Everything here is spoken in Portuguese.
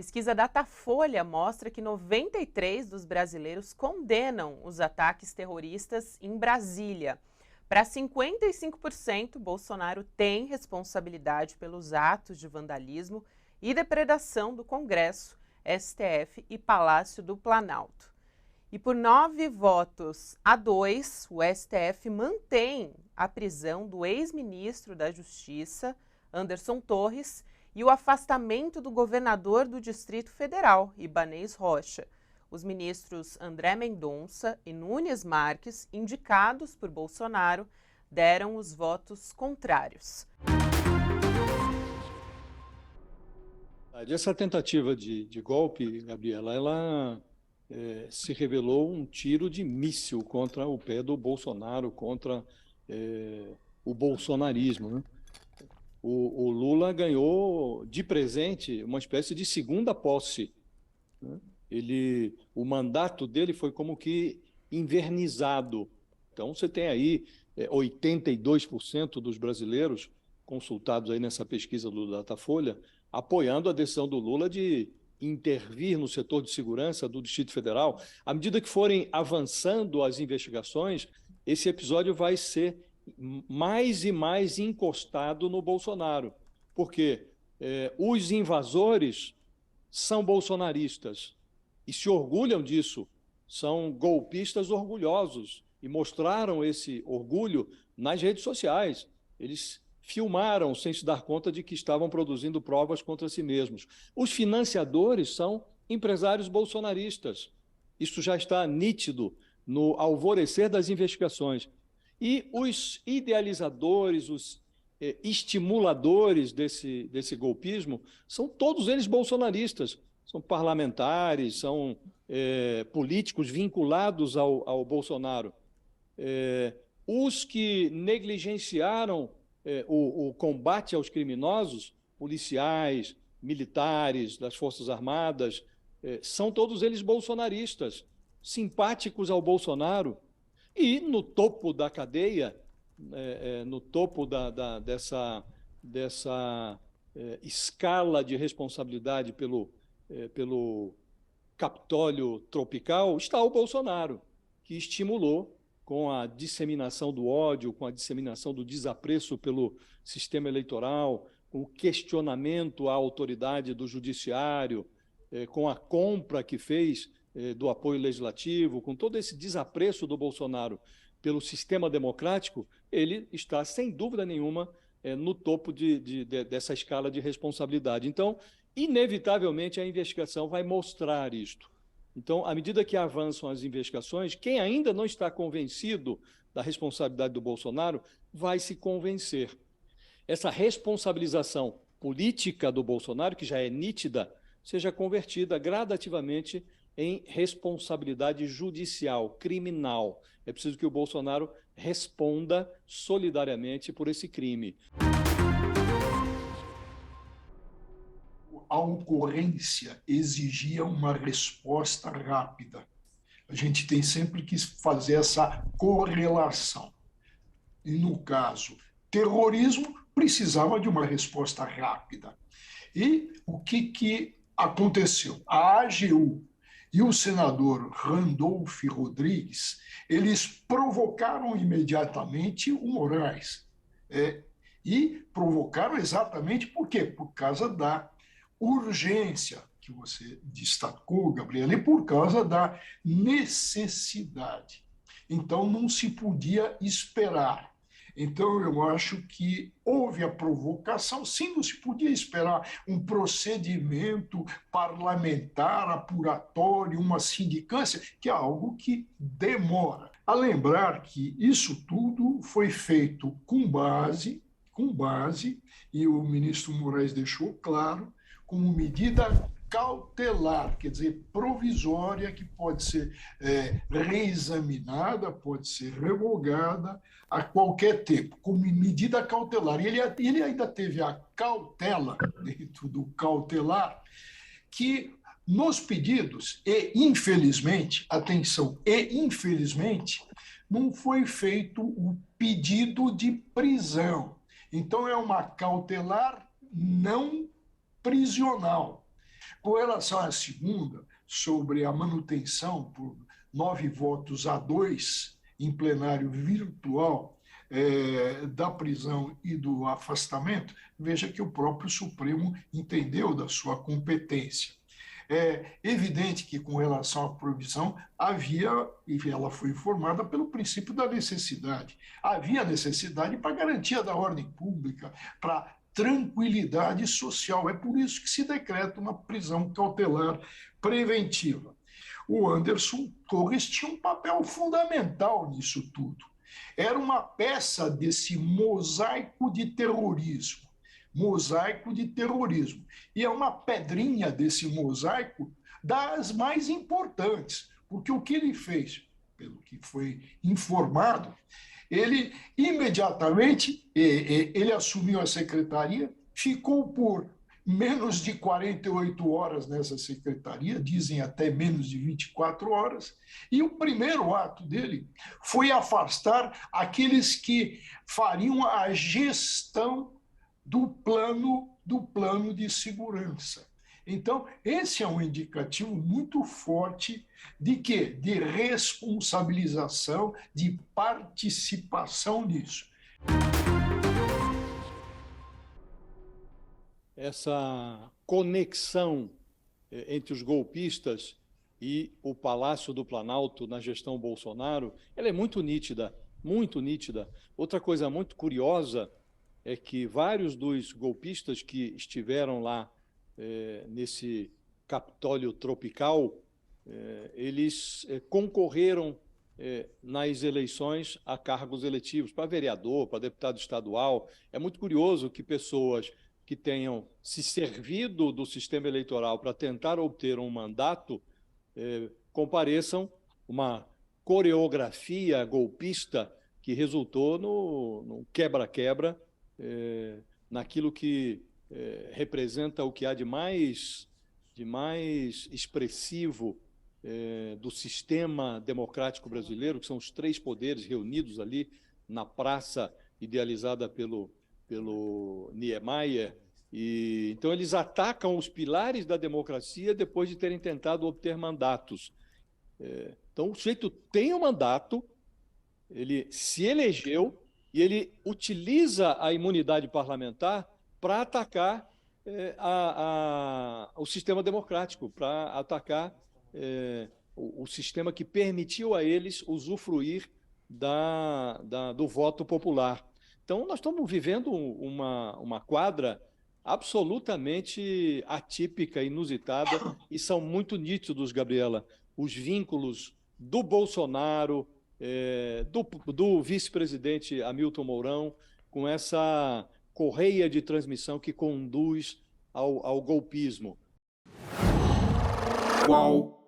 Pesquisa Datafolha mostra que 93 dos brasileiros condenam os ataques terroristas em Brasília. Para 55%, Bolsonaro tem responsabilidade pelos atos de vandalismo e depredação do Congresso, STF e Palácio do Planalto. E por 9 votos a 2, o STF mantém a prisão do ex-ministro da Justiça, Anderson Torres, e o afastamento do governador do Distrito Federal, Ibanez Rocha. Os ministros André Mendonça e Nunes Marques, indicados por Bolsonaro, deram os votos contrários. Essa tentativa de golpe, Gabriela, ela se revelou um tiro de míssil contra o pé do Bolsonaro, contra o bolsonarismo, né? O Lula ganhou de presente uma espécie de segunda posse, né? O mandato dele foi como que invernizado. Então, você tem aí 82% dos brasileiros consultados aí nessa pesquisa do Datafolha apoiando a decisão do Lula de intervir no setor de segurança do Distrito Federal. À medida que forem avançando as investigações, esse episódio vai ser mais e mais encostado no Bolsonaro, porque os invasores são bolsonaristas e se orgulham disso, são golpistas orgulhosos e mostraram esse orgulho nas redes sociais. Eles filmaram sem se dar conta de que estavam produzindo provas contra si mesmos. Os financiadores são empresários bolsonaristas. Isso já está nítido no alvorecer das investigações. E os idealizadores, os estimuladores desse golpismo, são todos eles bolsonaristas. São parlamentares, são políticos vinculados ao Bolsonaro. Os que negligenciaram o combate aos criminosos, policiais, militares, das Forças Armadas, são todos eles bolsonaristas, simpáticos ao Bolsonaro. E no topo da cadeia, no topo dessa escala de responsabilidade pelo Capitólio tropical, está o Bolsonaro, que estimulou com a disseminação do ódio, com a disseminação do desapreço pelo sistema eleitoral, com o questionamento à autoridade do judiciário, com a compra que fez do apoio legislativo, com todo esse desapreço do Bolsonaro pelo sistema democrático, ele está, sem dúvida nenhuma, no topo dessa escala de responsabilidade. Então, inevitavelmente, a investigação vai mostrar isto. Então, à medida que avançam as investigações, quem ainda não está convencido da responsabilidade do Bolsonaro vai se convencer. Essa responsabilização política do Bolsonaro, que já é nítida, seja convertida gradativamente em responsabilidade judicial, criminal. É preciso que o Bolsonaro responda solidariamente por esse crime. A ocorrência exigia uma resposta rápida. A gente tem sempre que fazer essa correlação. E, no caso, terrorismo precisava de uma resposta rápida. E o que aconteceu? A AGU e o senador Randolph Rodrigues, eles provocaram imediatamente o Moraes. E provocaram exatamente por quê? Por causa da urgência que você destacou, Gabriela, e por causa da necessidade. Então, não se podia esperar. Então, eu acho que houve a provocação, sim, não se podia esperar um procedimento parlamentar, apuratório, uma sindicância, que é algo que demora. A lembrar que isso tudo foi feito com base, e o ministro Moraes deixou claro, como medida cautelar, quer dizer, provisória, que pode ser reexaminada, pode ser revogada a qualquer tempo, como medida cautelar. E ele ainda teve a cautela, dentro do cautelar, que nos pedidos, e infelizmente, atenção, não foi feito o pedido de prisão. Então, é uma cautelar não prisional. Com relação à segunda, sobre a manutenção por 9 votos a 2 em plenário virtual da prisão e do afastamento, veja que o próprio Supremo entendeu da sua competência. É evidente que, com relação à proibição, havia, e ela foi informada pelo princípio da necessidade, havia necessidade para garantia da ordem pública, para tranquilidade social. É por isso que se decreta uma prisão cautelar preventiva. O Anderson Torres tinha um papel fundamental nisso tudo. Era uma peça desse mosaico de terrorismo. Mosaico de terrorismo. E é uma pedrinha desse mosaico das mais importantes, porque o que ele fez, pelo que foi informado, ele imediatamente ele assumiu a secretaria, ficou por menos de 48 horas nessa secretaria, dizem até menos de 24 horas, e o primeiro ato dele foi afastar aqueles que fariam a gestão do plano de segurança. Então, esse é um indicativo muito forte de quê? De responsabilização, de participação nisso. Essa conexão entre os golpistas e o Palácio do Planalto na gestão Bolsonaro, ela é muito nítida, muito nítida. Outra coisa muito curiosa é que vários dos golpistas que estiveram lá nesse Capitólio Tropical, eles concorreram nas eleições a cargos eletivos, para vereador, para deputado estadual. É muito curioso que pessoas que tenham se servido do sistema eleitoral para tentar obter um mandato compareçam uma coreografia golpista que resultou no quebra-quebra, naquilo que representa o que há de mais expressivo do sistema democrático brasileiro, que são os 3 poderes reunidos ali na praça idealizada pelo Niemeyer. E então eles atacam os pilares da democracia depois de terem tentado obter mandatos. Então o sujeito tem um mandato, ele se elegeu e ele utiliza a imunidade parlamentar para atacar o sistema democrático, para atacar o sistema que permitiu a eles usufruir do voto popular. Então, nós estamos vivendo uma quadra absolutamente atípica, inusitada, e são muito nítidos, Gabriela, os vínculos do Bolsonaro, do vice-presidente Hamilton Mourão, com essa correia de transmissão que conduz ao golpismo. Qual